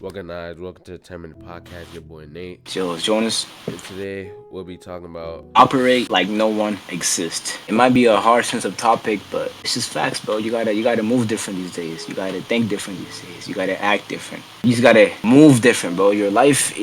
Welcome, guys. Welcome to the 10-minute podcast. Your boy Nate. Yo, Jonas. And today we'll be talking about Operate like no one exists. It might be a hard sensitive topic, but it's just facts, bro. You gotta move different these days. You gotta think different these days. You gotta act different. You just gotta move different, bro. Your life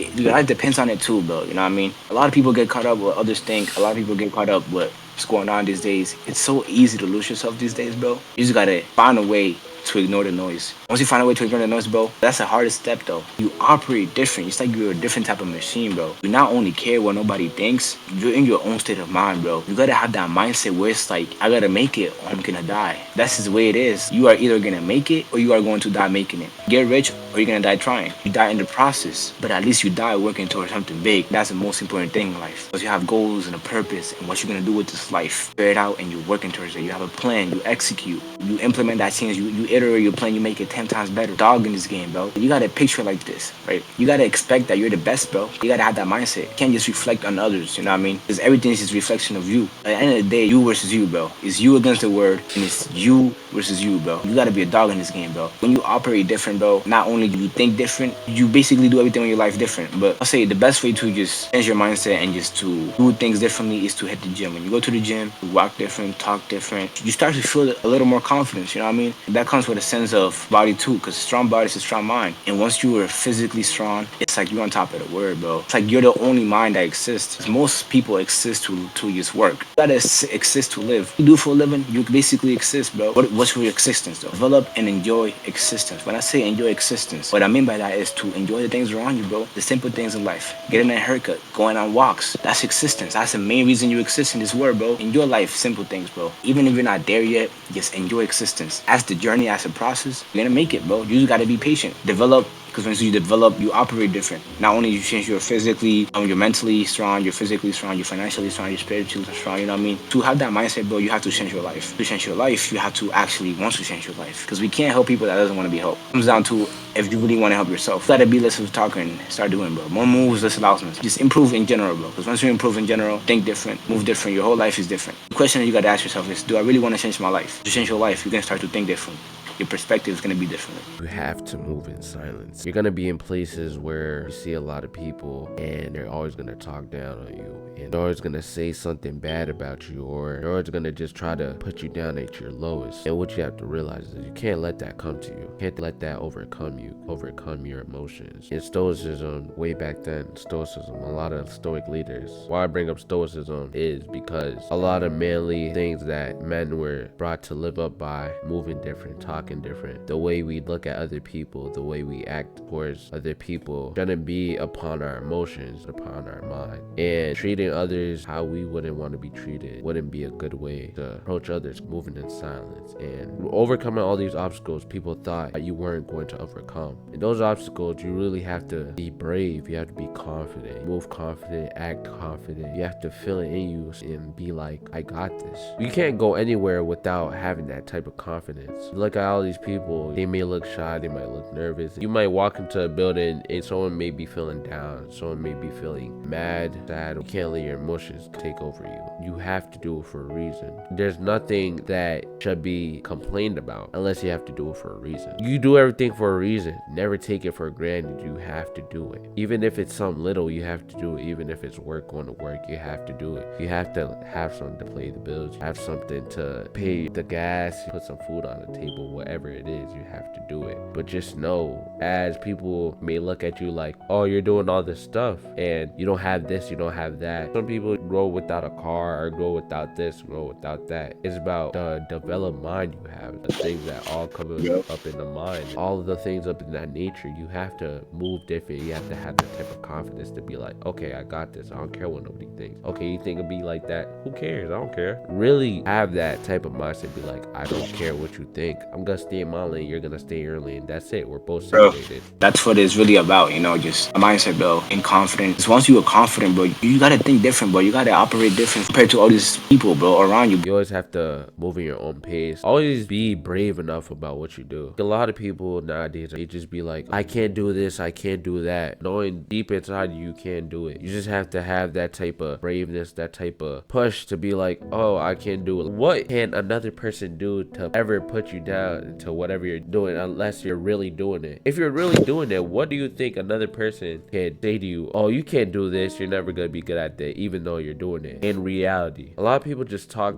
depends on it too, bro. You know what I mean? A lot of people get caught up with others think. A lot of people get caught up with what's going on these days. It's so easy to lose yourself these days, bro. You just gotta find a way to ignore the noise. Once you find a way to ignore the noise, bro, that's the hardest step, though. You operate different. It's like you're a different type of machine, bro. You not only care what nobody thinks, you're in your own state of mind, bro. You gotta have that mindset where it's like, I gotta make it or I'm gonna die. That's just the way it is. You are either gonna make it or you are going to die making it. Get rich or you're gonna die trying. You die in the process, but at least you die working towards something big. That's the most important thing in life. Because you have goals and a purpose and what you're gonna do with this life. Figure it out and you're working towards it. You have a plan, you execute, you implement that change, you iterate your plan, you make it 10 times better. Dog in this game, bro. You gotta picture like this, right? You gotta expect that you're the best, bro. You gotta have that mindset. You can't just reflect on others, you know what I mean? Because everything is just reflection of you. At the end of the day, you versus you, bro. It's you against the world, and it's you versus you, bro. You gotta be a dog in this game, bro. When you operate different, bro, not only do you think different, you basically do everything in your life different. But I'll say the best way to just change your mindset and just to do things differently is to hit the gym. When you go to the gym, you walk different, talk different, you start to feel a little more confidence, you know what I mean? That comes with a sense of body too, because strong body is a strong mind. And once you are physically strong, it's like you're on top of the world, bro. It's like you're the only mind that exists. 'Cause most people exist to just work. You gotta exist to live. You do for a living, you basically exist, bro. What's your existence, though? Develop and enjoy existence. When I say enjoy existence, what I mean by that is to enjoy the things around you, bro. The simple things in life. Getting a haircut, going on walks. That's existence. That's the main reason you exist in this world, bro. Enjoy life, simple things, bro. Even if you're not there yet, just enjoy existence. As the journey, as a process, you're gonna make it, bro. You just gotta be patient. Develop, because once you develop, you operate different. Not only you change your physically, you're mentally strong, you're physically strong, you're financially strong, you're spiritually strong, you know what I mean? To have that mindset, bro, you have to change your life. To change your life, you have to actually want to change your life. Because we can't help people that doesn't want to be helped. It comes down to if you really want to help yourself. You gotta be less of a talker and start doing, bro. More moves, less announcements. Just improve in general, bro. Because once you improve in general, think different, move different, your whole life is different. The question that you gotta ask yourself is, do I really want to change my life? To change your life, you can start to think different. Your perspective is going to be different. you have to move in silence. You're gonna be in places where you see a lot of people and they're always gonna talk down on you. And they're always gonna say something bad about you, or they're always gonna just try to put you down at your lowest. And what you have to realize is you can't let that come to you. You can't let that overcome you, overcome your emotions. In Stoicism, way back then, Stoicism, a lot of Stoic leaders. Why I bring up Stoicism is because a lot of manly things that men were brought to live up by, moving different, talking different, the way we look at other people, the way we act towards other people, shouldn't be upon our emotions, upon our mind. And treating others how we wouldn't want to be treated wouldn't be a good way to approach others, moving in silence. And overcoming all these obstacles people thought that you weren't going to overcome. And those obstacles, you really have to be brave. You have to be confident, move confident, act confident. You have to feel it in you and be like, I got this. You can't go anywhere without having that type of confidence. Look at all these people, they may look shy, they might look nervous. You might walk into a building and someone may be feeling down, someone may be feeling mad, sad. You can't let your emotions take over you. You have to do it for a reason. There's nothing that should be complained about unless you have to do it for a reason. You do everything for a reason. Never take it for granted. You have to do it. Even if it's something little, you have to do it. Even if it's work, going to work, you have to do it. You have to have something to pay the bills, have something to pay the gas, put some food on the table, whatever it is, you have to do it. But just know, as people may look at you like, oh, you're doing all this stuff and you don't have this, you don't have that. Some people grow without a car, or grow without this, grow without that. It's about the developed mind you have, the things that all come up in the mind, all of the things up in that nature. You have to move different. You have to have that type of confidence to be like, okay, I got this. I don't care what nobody thinks. Okay, you think it'll be like that? Who cares? I don't care. Really have that type of mindset. Be like, I don't care what you think. I'm gonna stay in my lane. You're gonna stay in your lane. That's it. We're both Bro, separated. that's what it's really about, just a mindset, bro, and confidence. Once you are confident, bro, you gotta think think different, bro. You gotta operate different compared to all these people, bro, around you. You always have to move in your own pace. Always be brave enough about what you do. A lot of people nowadays, they just be like, I can't do this, I can't do that. Knowing deep inside you can't do it. You just have to have that type of braveness, that type of push to be like, oh, I can't do it. What can another person do to ever put you down to whatever you're doing unless you're really doing it? If you're really doing it, what do you think another person can say to you? Oh, you can't do this, you're never gonna be good at that, even though you're doing it. In reality, a lot of people just talk,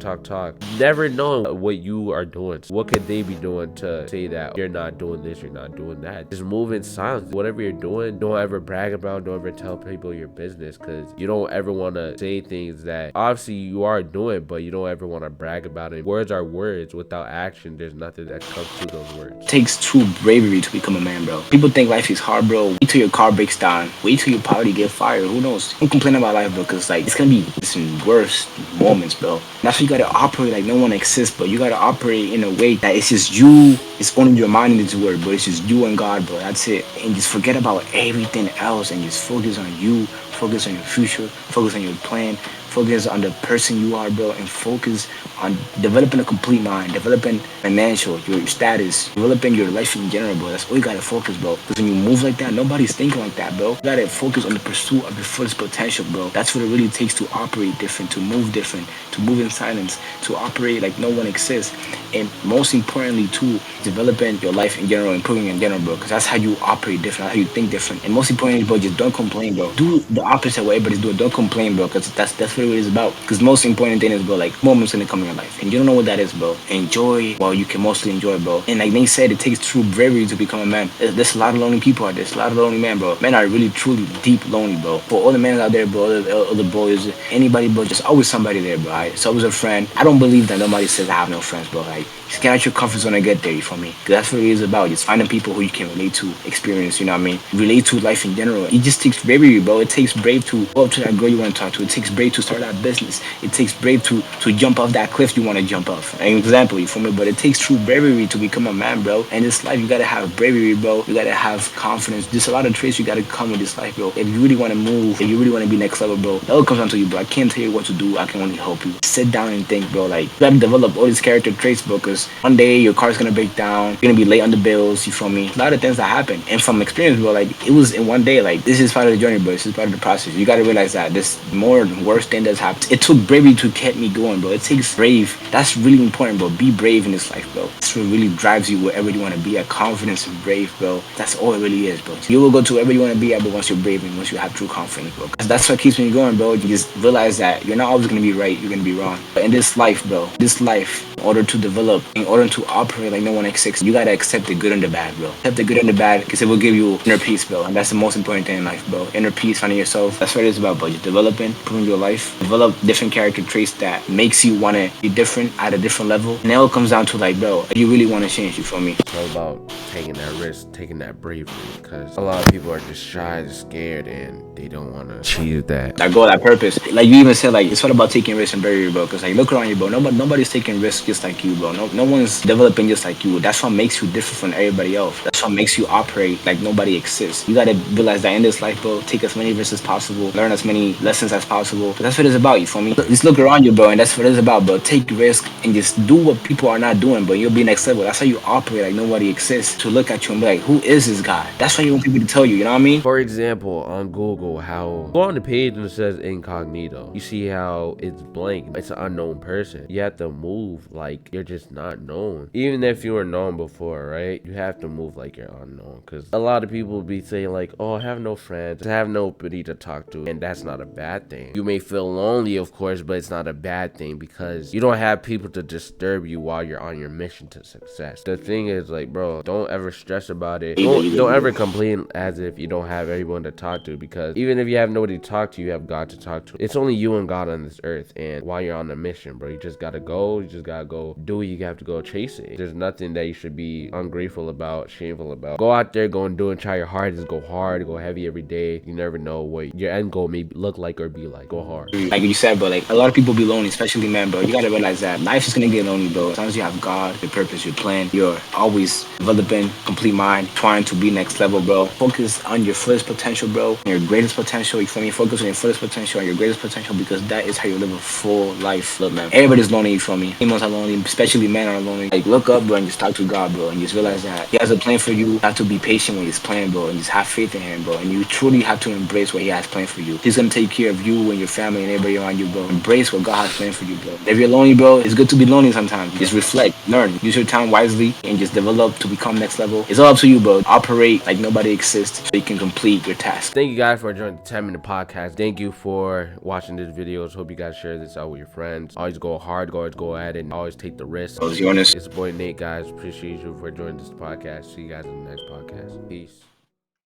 never know what you are doing. What could they be doing to say that you're not doing this, you're not doing that? Just move in silence. Whatever you're doing, don't ever brag about, don't ever tell people your business, because you don't ever want to say things that obviously you are doing, but you don't ever want to brag about it. Words are words. Without action, there's nothing that comes to those words. It takes true bravery to become a man, bro. People think life is hard, bro. Wait till your car breaks down. Wait till you probably get fired. Who knows? Don't complain about life, bro, because like it's gonna be some worse moments, bro. That's why you gotta operate like no one exists, but you gotta operate in a way that it's just you. It's only your mind in this world, but it's just you and God, bro. That's it. And just forget about everything else and just focus on you. Focus on your future. Focus on your plan. Focus on the person you are, bro, and focus on developing a complete mind, developing financial, your status, developing your life in general, bro. That's all you gotta focus, bro. Because when you move like that, nobody's thinking like that, bro. You gotta focus on the pursuit of your fullest potential, bro. That's what it really takes to operate different, to move in silence, to operate like no one exists. And most importantly, too, developing your life in general, improving in general, bro. Because that's how you operate different, that's how you think different. And most importantly, bro, just don't complain, bro. Do the opposite of what everybody's doing. Don't complain, bro, because that's what it is about. Because most important thing is, bro, like moments gonna come in your life, and you don't know what that is, bro. Enjoy while you can mostly enjoy, bro. And like they said, it takes true bravery to become a man. There's a lot of lonely people out there. There's a lot of lonely men, bro. Men are really, truly, deep lonely, bro. For all the men out there, bro, all the boys, anybody, bro, just always somebody there, bro. Right? It's always a friend. I don't believe that nobody says I have no friends, bro. Like, just get out your comfort zone and get there, you feel me? Because that's what it is about. Just finding people who you can relate to, experience, you know what I mean? Relate to life in general. It just takes bravery, bro. It takes brave to go up to that girl you want to talk to. It takes brave to start that business. It takes brave to jump off that cliff you want to jump off. An example, you feel me? But it takes true bravery to become a man, bro. And this life, you gotta have bravery, bro. You gotta have confidence. There's a lot of traits you gotta come with this life, bro. If you really want to move, if you really want to be next level, bro, it all comes down to you, bro. I can't tell you what to do. I can only help you. Sit down and think, bro. Like, you gotta develop all these character traits, bro, because one day your car's gonna break down. You're gonna be late on the bills, you feel me? A lot of things that happen. And from experience, bro, like, it was in one day. Like, this is part of the journey, bro. This is part of the process. You gotta realize that this more worse thing that's happened. It took bravery to keep me going, bro. It takes brave. That's really important, bro. Be brave in this life, bro. That's what really drives you wherever you want to be at. Confidence and brave, bro. That's all it really is, bro. You will go to wherever you want to be at, but once you're brave and once you have true confidence, bro. That's what keeps me going, bro. You just realize that you're not always gonna be right. You're gonna be wrong. But in this life, bro, in order to develop, in order to operate like no one exists, you gotta accept the good and the bad, bro. Accept the good and the bad, because it will give you inner peace, bro. And that's the most important thing in life, bro. Inner peace, finding yourself. That's what it is about, bro. Just developing, improving your life, develop different character traits that makes you want to be different at a different level. And it all comes down to like, bro, you really want to change, you feel me? It's all about taking that risk, taking that bravery, because a lot of people are just shy, scared, and they don't want to achieve that goal, that purpose. Like you even said, like it's all about taking risks and bravery, bro. Because like look around you, bro. Nobody's taking risks just like you, bro. No one's developing just like you. That's what makes you different from everybody else. That's what makes you operate like nobody exists. You gotta realize that in this life, bro, take as many risks as possible, learn as many lessons as possible. But that's what it's about, you feel me? Just look around you, bro, and that's what it's about, bro. Take risk and just do what people are not doing, bro. You'll be next level. That's how you operate like nobody exists. To look at you and be like, who is this guy? That's why you want people to tell you, you know what I mean? For example, on Google, how go on the page and it says incognito. You see how it's blank. It's an unknown person. You have to move like you're just not known. Even if you were known before, right? You have to move like you're unknown. Because a lot of people be saying like, oh, I have no friends. I have nobody to talk to. And that's not a bad thing. You may feel lonely, of course, but it's not a bad thing because you don't have people to disturb you while you're on your mission to success. The thing is like, bro, don't ever stress about it. Don't ever complain as if you don't have anyone to talk to, because even if you have nobody to talk to, you have God to talk to. It's only you and God on this earth, and while you're on a mission, bro, you just gotta go do it. You have to go chase it. There's nothing that you should be ungrateful about, shameful thankful about. Go out there, go and do and try your hardest. Go hard, go heavy every day. You never know what your end goal may look like or be like. Go hard. Like you said, bro, like a lot of people be lonely, especially men, bro. You gotta realize that life is gonna get lonely, bro. As long as you have God, your purpose, your plan, you're always developing complete mind, trying to be next level, bro. Focus on your fullest potential, bro. Your greatest potential. You feel me? Focus on your fullest potential and your greatest potential, because that is how you live a full life. Look, man, everybody's lonely, you feel me? Females are lonely, especially men are lonely. Like, look up, bro, and just talk to God, bro, and just realize that He has a plan for you. You have to be patient with His plan, bro, and just have faith in Him, bro. And you truly have to embrace what He has planned for you. He's gonna take care of you and your family and everybody around you, bro. Embrace what God has planned for you, bro. If you're lonely, bro, it's good to be lonely sometimes. Just reflect, learn, use your time wisely, and just develop to become next level. It's all up to you, bro. Operate like nobody exists so you can complete your task. Thank you guys for joining the 10-minute podcast. Thank you for watching this video. Hope you guys share this out with your friends. Always go hard, always go at it, and always take the risk. Youre. It's your boy Nate, guys. Appreciate you for joining this podcast. See you guys in the next podcast. Peace.